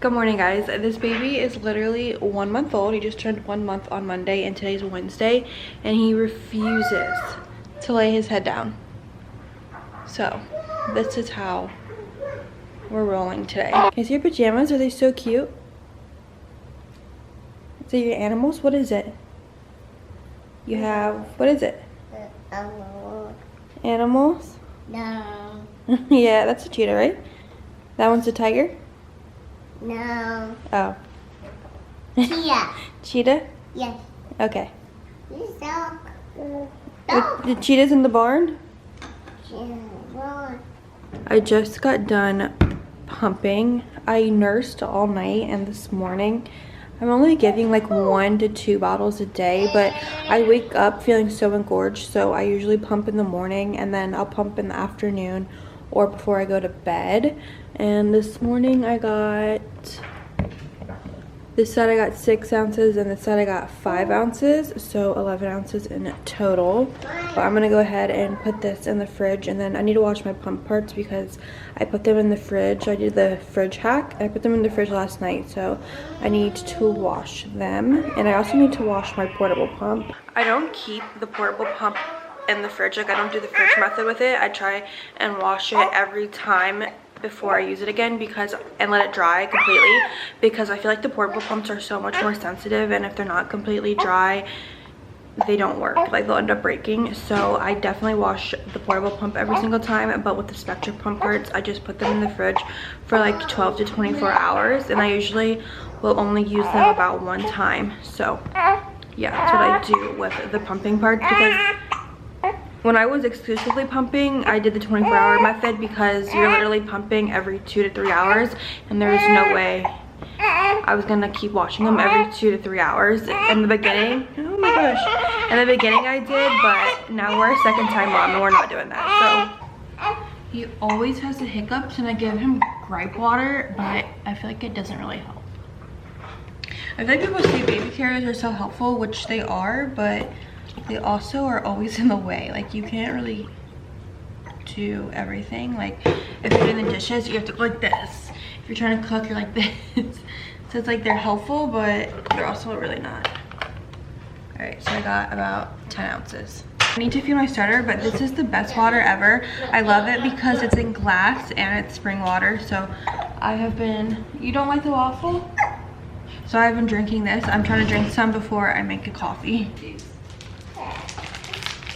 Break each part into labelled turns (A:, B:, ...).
A: Good morning, guys. This baby is literally 1 month old. He just turned 1 month on Monday and today's Wednesday, and he refuses to lay his head down. So this is how we're rolling today. Can you see your pajamas? Are they so cute? Is it your animals? What is it? You have, what is it? Animals?
B: No.
A: Yeah, that's a cheetah, right? That one's a tiger?
B: No.
A: Oh.
B: Cheetah.
A: Cheetah?
B: Yes.
A: Okay.
B: This dog.
A: The cheetah's in the barn?
B: Cheetah.
A: I just got done pumping. I nursed all night, and this morning I'm only giving like 1 to 2 bottles a day, but I wake up feeling so engorged, so I usually pump in the morning and then I'll pump in the afternoon or before I go to bed. And this morning I got, this side I got 6 ounces and this side I got 5 ounces, so 11 ounces in total. But I'm gonna go ahead and put this in the fridge, and then I need to wash my pump parts because I put them in the fridge. I did the fridge hack. I put them in the fridge last night, so I need to wash them. And I also need to wash my portable pump. I don't keep the portable pump in the fridge. Like, I don't do the fridge method with it. I try and wash it every time before I use it again, because and let it dry completely, because I feel like the portable pumps are so much more sensitive, and if they're not completely dry, they don't work. Like, they'll end up breaking. So I definitely wash the portable pump every single time, but with the Spectra pump parts, I just put them in the fridge for like 12 to 24 hours, and I usually will only use them about 1 time. So yeah, that's what I do with the pumping parts, because when I was exclusively pumping, I did the 24-hour method, because you're literally pumping every 2 to 3 hours, and there's no way I was gonna keep washing them every 2 to 3 hours. In the beginning, oh my gosh, in the beginning I did, but now we're a second time mom and we're not doing that. So he always has the hiccups, and I give him gripe water, but I feel like it doesn't really help. I feel like people say baby carriers are so helpful, which they are, but they also are always in the way. Like, you can't really do everything. Like, if you're doing the dishes, you have to go like this. If you're trying to cook, you're like this. So it's like they're helpful, but they're also really not. All right, so I got about 10 ounces. I need to feed my starter, but this is the best water ever. I love it because it's in glass and it's spring water. So I have been, you don't like the waffle? So I've been drinking this. I'm trying to drink some before I make a coffee.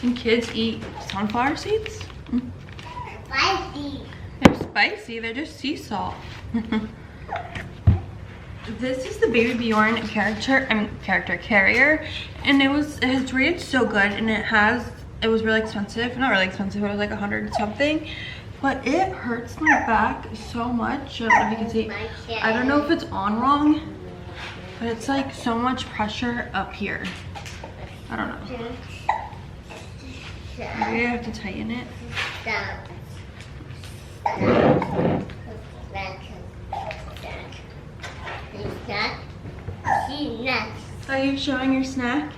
A: Can kids eat sunflower seeds?
B: Spicy.
A: They're spicy, they're just sea salt. This is the Baby Bjorn carrier, and it has rated so good, and it was really expensive. Not really expensive, it was like 100 something, but it hurts my back so much. I don't know if you can see. I don't know if it's on wrong, but it's like so much pressure up here. I don't know. Maybe I have to tighten it. Are you showing your snack?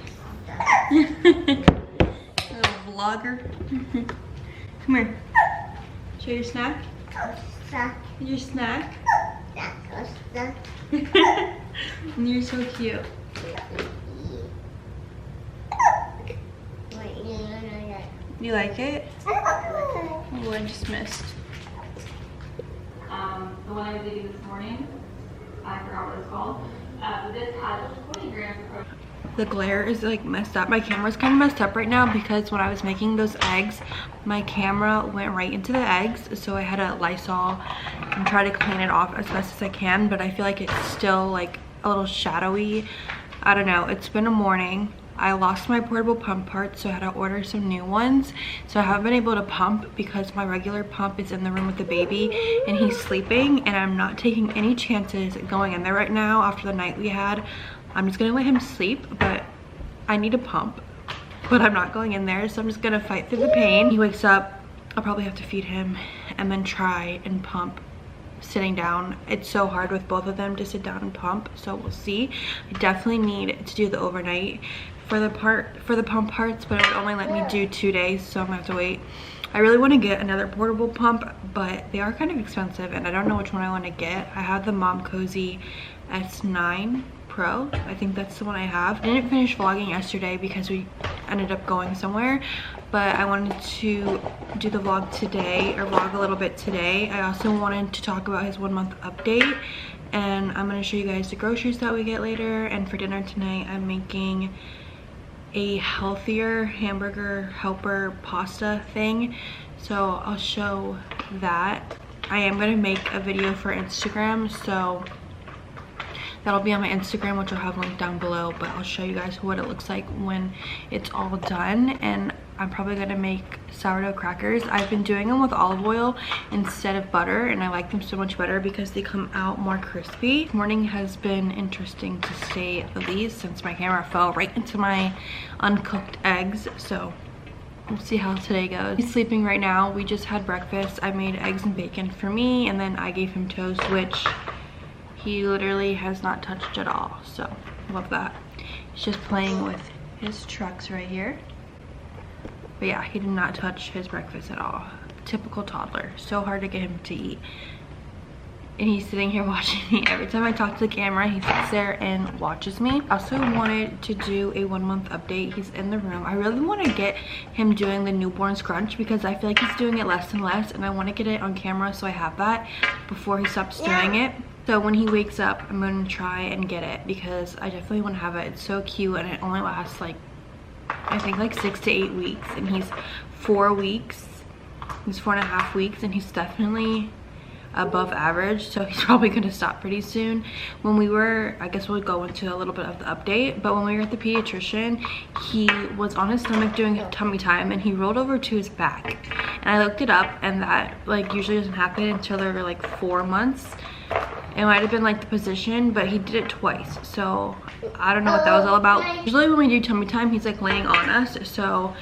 A: Little vlogger. Come here. Show your snack. Your snack. You're so cute. You like it? Oh, I just missed.
C: The one I was eating this morning, I forgot what it's called. This has 20 grams of protein.
A: The glare is like messed up. My camera's kind of messed up right now because when I was making those eggs, my camera went right into the eggs. So I had a Lysol and try to clean it off as best as I can, but I feel like it's still like a little shadowy. I don't know. It's been a morning. I lost my portable pump parts, so I had to order some new ones. So I haven't been able to pump because my regular pump is in the room with the baby and he's sleeping, and I'm not taking any chances going in there right now after the night we had. I'm just gonna let him sleep, but I need a pump, but I'm not going in there, so I'm just gonna fight through the pain. He wakes up, I'll probably have to feed him and then try and pump sitting down. It's so hard with both of them to sit down and pump, so we'll see. I definitely need to do the overnight for the pump parts, but it would only let me do 2 days, so I'm gonna have to wait. I really want to get another portable pump, but they are kind of expensive and I don't know which one I want to get. I have the Mom Cozy S9 Pro. I think that's the one I have. I didn't finish vlogging yesterday because we ended up going somewhere, but I wanted to do the vlog today, or vlog a little bit today. I also wanted to talk about his 1 month update, and I'm going to show you guys the groceries that we get later. And for dinner tonight, I'm making a healthier hamburger helper pasta thing, so I'll show that. I am going to make a video for Instagram, so that'll be on my Instagram, which I'll have linked down below, but I'll show you guys what it looks like when it's all done. And I'm probably gonna make sourdough crackers. I've been doing them with olive oil instead of butter, and I like them so much better because they come out more crispy. Morning has been interesting to say the least, since my camera fell right into my uncooked eggs, so we'll see how today goes. He's sleeping right now. We just had breakfast. I made eggs and bacon for me, and then I gave him toast, which he literally has not touched at all, so love that. He's just playing with his trucks right here. But yeah, he did not touch his breakfast at all. Typical toddler. So hard to get him to eat. And he's sitting here watching me. Every time I talk to the camera, he sits there and watches me. I also wanted to do a 1 month update. He's in the room. I really want to get him doing the newborn scrunch because I feel like he's doing it less and less, and I want to get it on camera so I have that before he stops doing it. So when he wakes up, I'm going to try and get it because I definitely want to have it. It's so cute, and it only lasts like, I think like 6 to 8 weeks, and he's 4 weeks. He's 4.5 weeks, and he's definitely above average, so he's probably going to stop pretty soon. When we were, I guess we'll go into a little bit of the update, but when we were at the pediatrician, he was on his stomach doing tummy time, and he rolled over to his back, and I looked it up, and that like usually doesn't happen until they're like 4 months. It might have been like the position, but he did it twice, so I don't know what that was all about. Usually when we do tummy time, he's like laying on us, so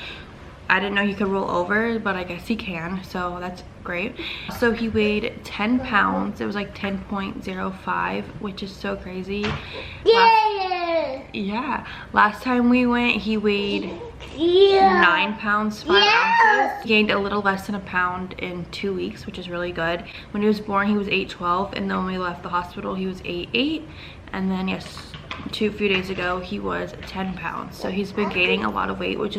A: I didn't know he could roll over, but I guess he can, so that's great. So he weighed 10 pounds. It was like 10.05, which is so crazy. Last time we went, he weighed 9 pounds 5 ounces. He gained a little less than a pound in 2 weeks, which is really good. When he was born, he was 8'12", and then when we left the hospital, he was 8'8", and then yes, a few days ago he was 10 pounds. So he's been gaining a lot of weight, which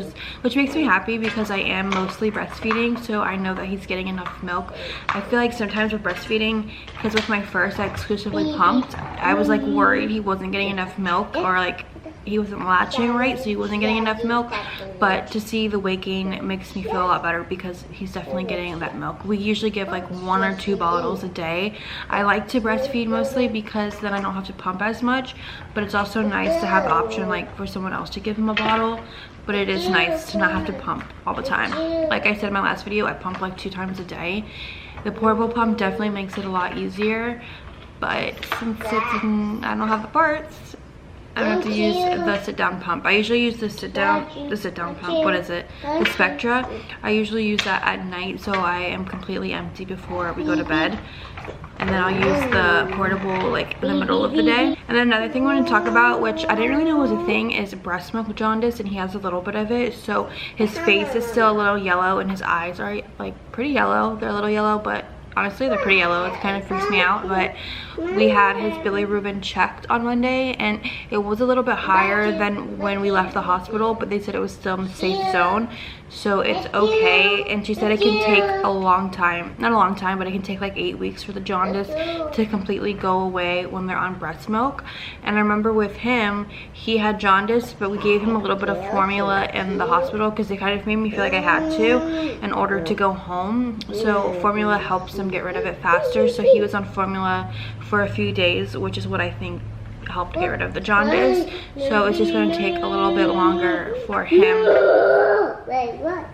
A: makes me happy because I am mostly breastfeeding, so I know that he's getting enough milk. I feel like sometimes with breastfeeding, because with my first I exclusively pumped, I was like worried he wasn't getting enough milk, or like he wasn't latching right, so he wasn't getting enough milk. But to see the weight gain makes me feel a lot better because he's definitely getting that milk. We usually give like 1 or 2 bottles a day. I like to breastfeed mostly because then I don't have to pump as much, but it's also nice to have the option like for someone else to give him a bottle. But it is nice to not have to pump all the time. Like I said in my last video, I pump like 2 times a day. The portable pump definitely makes it a lot easier, but since I don't have the parts, I have to use the sit-down pump. I usually use the sit-down pump. What is it? The Spectra. I usually use that at night, so I am completely empty before we go to bed. And then I'll use the portable like in the middle of the day. And then another thing I want to talk about, which I didn't really know was a thing, is breast milk jaundice, and he has a little bit of it. So his face is still a little yellow, and his eyes are like pretty yellow. They're a little yellow, but honestly they're pretty yellow. It kind of freaks me out. But we had his bilirubin checked on Monday, and it was a little bit higher than when we left the hospital, but they said it was still in the safe zone, so it's okay. And she said it can take a long time, not a long time, but it can take like 8 weeks for the jaundice to completely go away when they're on breast milk. And I remember with him, he had jaundice, but we gave him a little bit of formula in the hospital because they kind of made me feel like I had to in order to go home. So formula helps them get rid of it faster, so he was on formula for a few days, which is what I think helped get rid of the jaundice. So it's just going to take a little bit longer for him.
B: Wait, what?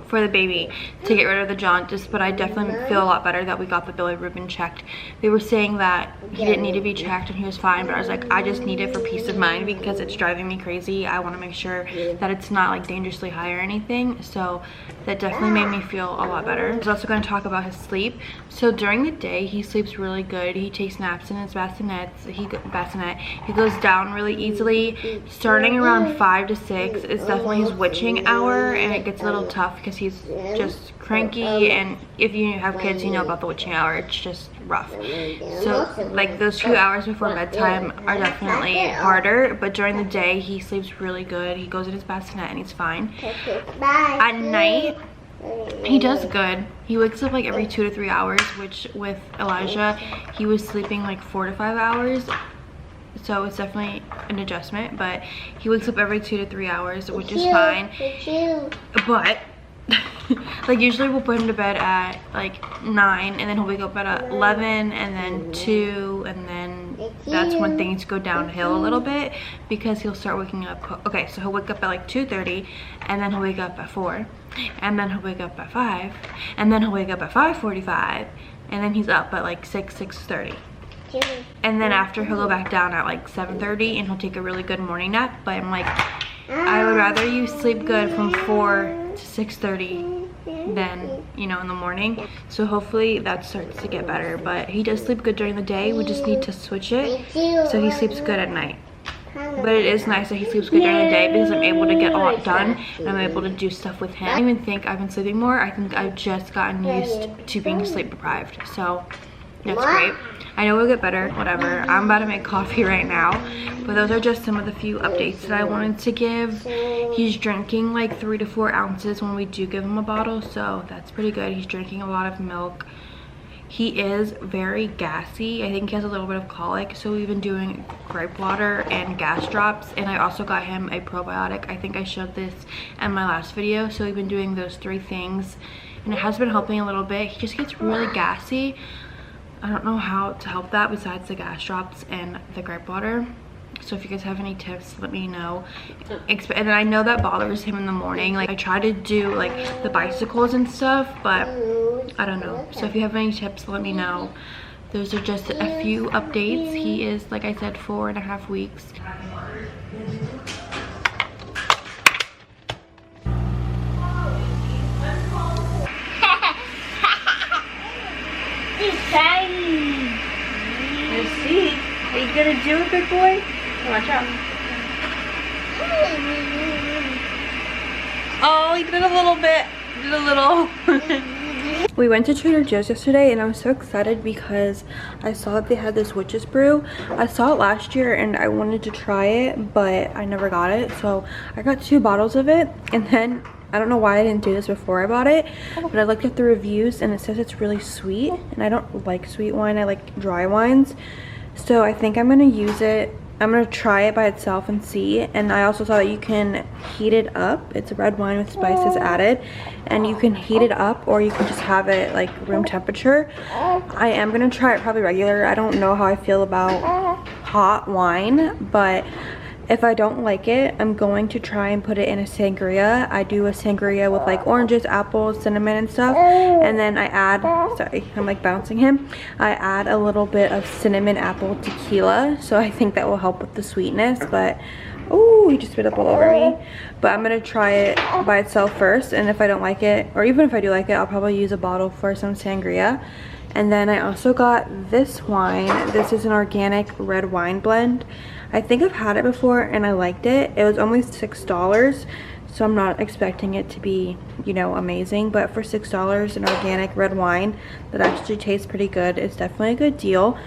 A: for the baby to get rid of the jaundice, but I definitely feel a lot better that we got the bilirubin checked. They were saying that he didn't need to be checked and he was fine, but I was like, I just need it for peace of mind because it's driving me crazy. I want to make sure that it's not like dangerously high or anything, so that definitely made me feel a lot better. I was also going to talk about his sleep. So during the day he sleeps really good. He takes naps in his bassinet. He goes down really easily. Starting around 5 to 6 is definitely his witching hour, and it gets a little tough because he's just cranky, and if you have kids you know about the witching hour, it's just rough. So like those few hours before bedtime are definitely harder, but during the day he sleeps really good. He goes in his bassinet and he's fine. At night he does good. He wakes up like every 2 to 3 hours, which with Elijah he was sleeping like 4 to 5 hours, so it's definitely an adjustment, but he wakes up every 2 to 3 hours, which is fine. But like usually we'll put him to bed at like 9, and then he'll wake up at 11, and then 2, and then that's when things go downhill a little bit because he'll start waking up. Okay, so he'll wake up at like 2:30, and then he'll wake up at 4, and then he'll wake up at 5, and then he'll wake up at 5:45, and then he's up at like 6:30. And then after he'll go back down at like 7:30 and he'll take a really good morning nap. But I'm like, I would rather you sleep good from 4 to 6:30 than, you know, in the morning. So hopefully that starts to get better. But he does sleep good during the day. We just need to switch it so he sleeps good at night. But it is nice that he sleeps good during the day because I'm able to get a lot done and I'm able to do stuff with him. I don't even think I've been sleeping more. I think I've just gotten used to being sleep deprived. So that's great. I know we'll get better, whatever. I'm about to make coffee right now. But those are just some of the few updates that I wanted to give. He's drinking like 3 to 4 ounces when we do give him a bottle, so that's pretty good. He's drinking a lot of milk. He is very gassy. I think he has a little bit of colic, so we've been doing gripe water and gas drops, and I also got him a probiotic. I think I showed this in my last video. So we've been doing those 3 things, and it has been helping a little bit. He just gets really gassy. I don't know how to help that besides the gas drops and the gripe water. So if you guys have any tips, let me know. And then I know that bothers him in the morning. Like I try to do like the bicycles and stuff, but I don't know. So if you have any tips, let me know. Those are just a few updates. He is, like I said, 4.5 weeks. Let's see. Are you gonna do it, big boy? Watch out. Oh, he did a little bit. Did a little. We went to Trader Joe's yesterday and I was so excited because I saw that they had this witch's brew. I saw it last year and I wanted to try it, but I never got it. So I got 2 bottles of it, and then I don't know why I didn't do this before I bought it, but I looked at the reviews and it says it's really sweet, and I don't like sweet wine. I like dry wines. So I think I'm gonna use it. I'm gonna try it by itself and see. And I also saw that you can heat it up. It's a red wine with spices added, and you can heat it up or you can just have it like room temperature. I am gonna try it probably regular. I don't know how I feel about hot wine, but if I don't like it, I'm going to try and put it in a sangria. I do a sangria with like oranges, apples, cinnamon and stuff. And then I add, sorry, I'm like bouncing him. I add a little bit of cinnamon apple tequila. So I think that will help with the sweetness, but oh, he just spit up all over me. But I'm gonna try it by itself first. And if I don't like it, or even if I do like it, I'll probably use a bottle for some sangria. And then I also got this wine. This is an organic red wine blend. I think I've had it before and I liked it. It was only $6, so I'm not expecting it to be, you know, amazing. But for $6, an organic red wine that actually tastes pretty good, it's definitely a good deal.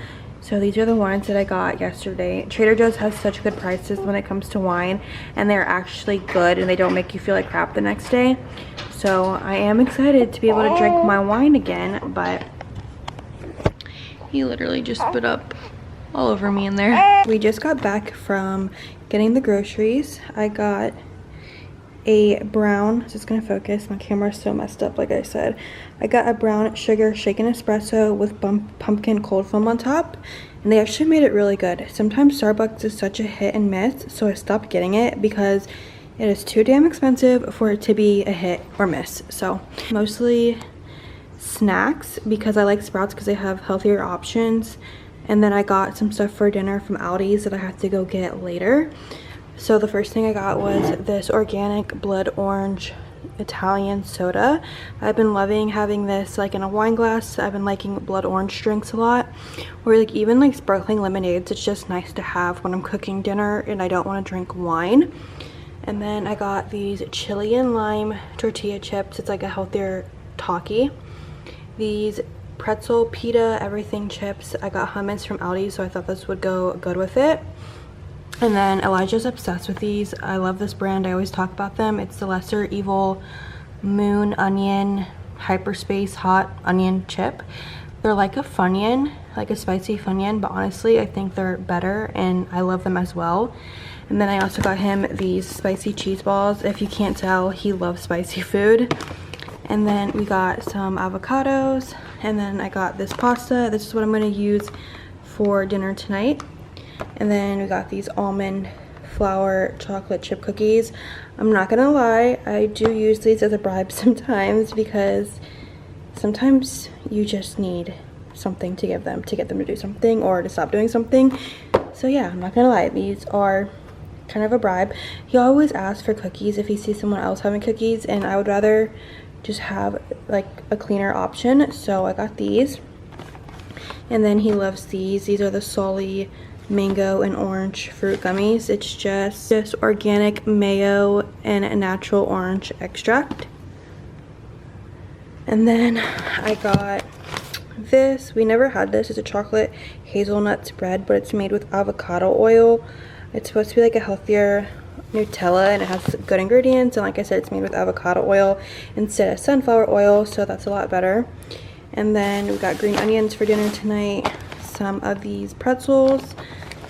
A: So these are the wines that I got yesterday. Trader Joe's has such good prices when it comes to wine, and they're actually good and they don't make you feel like crap the next day. So I am excited to be able to drink my wine again, but he literally just spit up all over me in there. We just got back from getting the groceries. I got a brown, is this gonna focus? My camera's so messed up, like I said. I got a brown sugar shaken espresso with pumpkin cold foam on top, and they actually made it really good. Sometimes Starbucks is such a hit and miss, so I stopped getting it because It is too damn expensive for it to be a hit or miss. So mostly snacks because I like Sprouts because they have healthier options. And then I got some stuff for dinner from Aldi's that I have to go get later. So the first thing I got was this organic blood orange Italian soda. I've been loving having this like in a wine glass. I've been liking blood orange drinks a lot, or like even like sparkling lemonades. It's just nice to have when I'm cooking dinner and I don't want to drink wine. And then I got these chili and lime tortilla chips. It's like a healthier Taki. These pretzel pita everything chips. I got hummus from Aldi, so I thought this would go good with it. And then Elijah's obsessed with these. I love this brand. I always talk about them. It's the Lesser Evil Moon Onion Hyperspace Hot Onion Chip. They're like a Funyun, like a spicy Funyun, but honestly I think they're better and I love them as well. And then I also got him these spicy cheese balls. If you can't tell, he loves spicy food. And then we got some avocados, and then I got this pasta. This is what I'm going to use for dinner tonight. And then we got these almond flour chocolate chip cookies. I'm not gonna lie, I do use these as a bribe sometimes because sometimes you just need something to give them to get them to do something or to stop doing something. So yeah, I'm not gonna lie, these are kind of a bribe. He always asks for cookies if he sees someone else having cookies, and I would rather just have like a cleaner option, so I got these. And then he loves these. These are the Solly mango and orange fruit gummies. It's just organic mayo and a natural orange extract. And then I got this. We never had this. It's a chocolate hazelnut spread, but it's made with avocado oil. It's supposed to be like a healthier Nutella, and it has good ingredients, and like I said, it's made with avocado oil instead of sunflower oil, so that's a lot better. And then we got green onions for dinner tonight, some of these pretzels,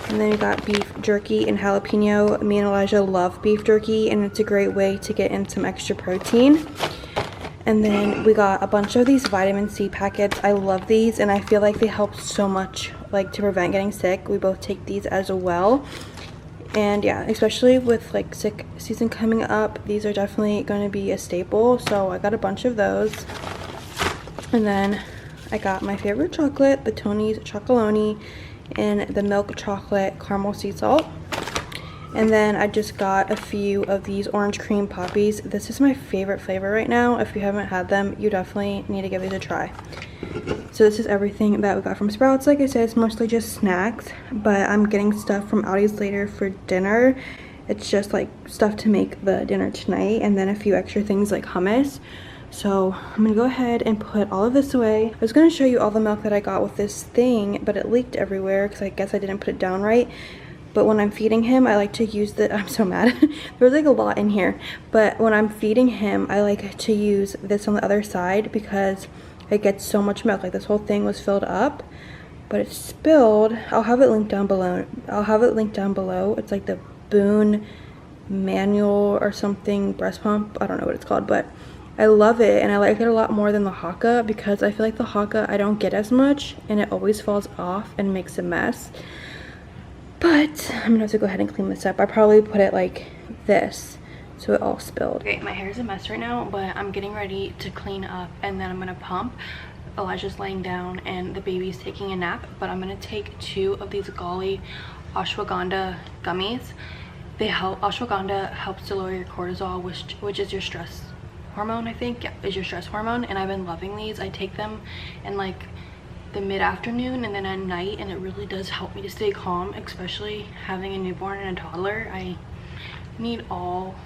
A: and then we got beef jerky and jalapeno. Me and Elijah love beef jerky, and it's a great way to get in some extra protein. And then we got a bunch of these vitamin C packets. I love these, and I feel like they help so much, like to prevent getting sick. We both take these as well. And yeah, especially with like sick season coming up, these are definitely going to be a staple. So I got a bunch of those. And then I got my favorite chocolate, the Tony's Chocolonely, and the milk chocolate caramel sea salt. And then I just got a few of these orange cream poppies. This is my favorite flavor right now. If you haven't had them, you definitely need to give these a try. So this is everything that we got from Sprouts. Like I said, it's mostly just snacks, but I'm getting stuff from Aldi's later for dinner. It's just like stuff to make the dinner tonight, and then a few extra things like hummus. So I'm gonna go ahead and put all of this away. I was gonna show you all the milk that I got with this thing, but it leaked everywhere because I guess I didn't put it down right. But when I'm feeding him, I like to use the, I'm so mad. There's like a lot in here. But when I'm feeding him, I like to use this on the other side because it gets so much milk. Like this whole thing was filled up, but it spilled. I'll have it linked down below. It's like the Boone manual or something breast pump. I don't know what it's called, but I love it, and I like it a lot more than the Haka because I feel like the Haka I don't get as much, and it always falls off and makes a mess. But I'm gonna have to go ahead and clean this up. I probably put it like this so it all spilled. Okay, my hair's a mess right now, but I'm getting ready to clean up, and then I'm gonna pump. Elijah's laying down and the baby's taking a nap, but I'm gonna take 2 of these Golly ashwagandha gummies. Ashwagandha helps to lower your cortisol, which is your stress hormone, I think. Yeah, is your stress hormone, and I've been loving these. I take them in like the mid-afternoon and then at night, and it really does help me to stay calm, especially having a newborn and a toddler. I need all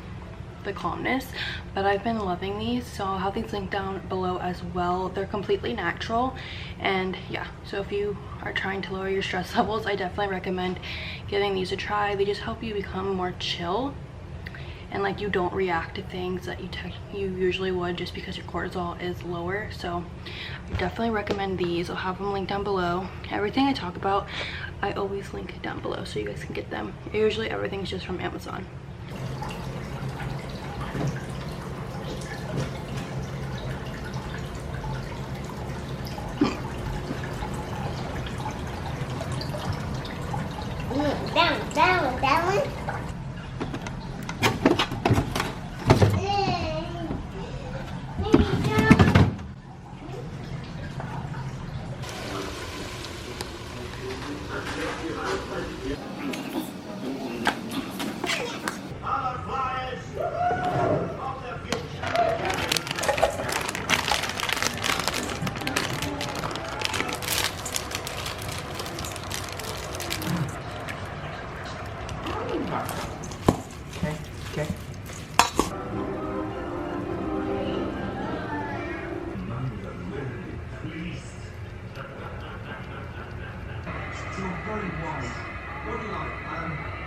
A: the calmness, but I've been loving these, so I'll have these linked down below as well. They're completely natural, and yeah, so if you are trying to lower your stress levels, I definitely recommend giving these a try. They just help you become more chill, and like you don't react to things that you usually would just because your cortisol is lower. So I definitely recommend these. I'll have them linked down below. Everything I talk about, I always link down below so you guys can get them. Usually everything's just from Amazon.
B: That one.
D: Okay, okay.
E: Still very wise. What do you like?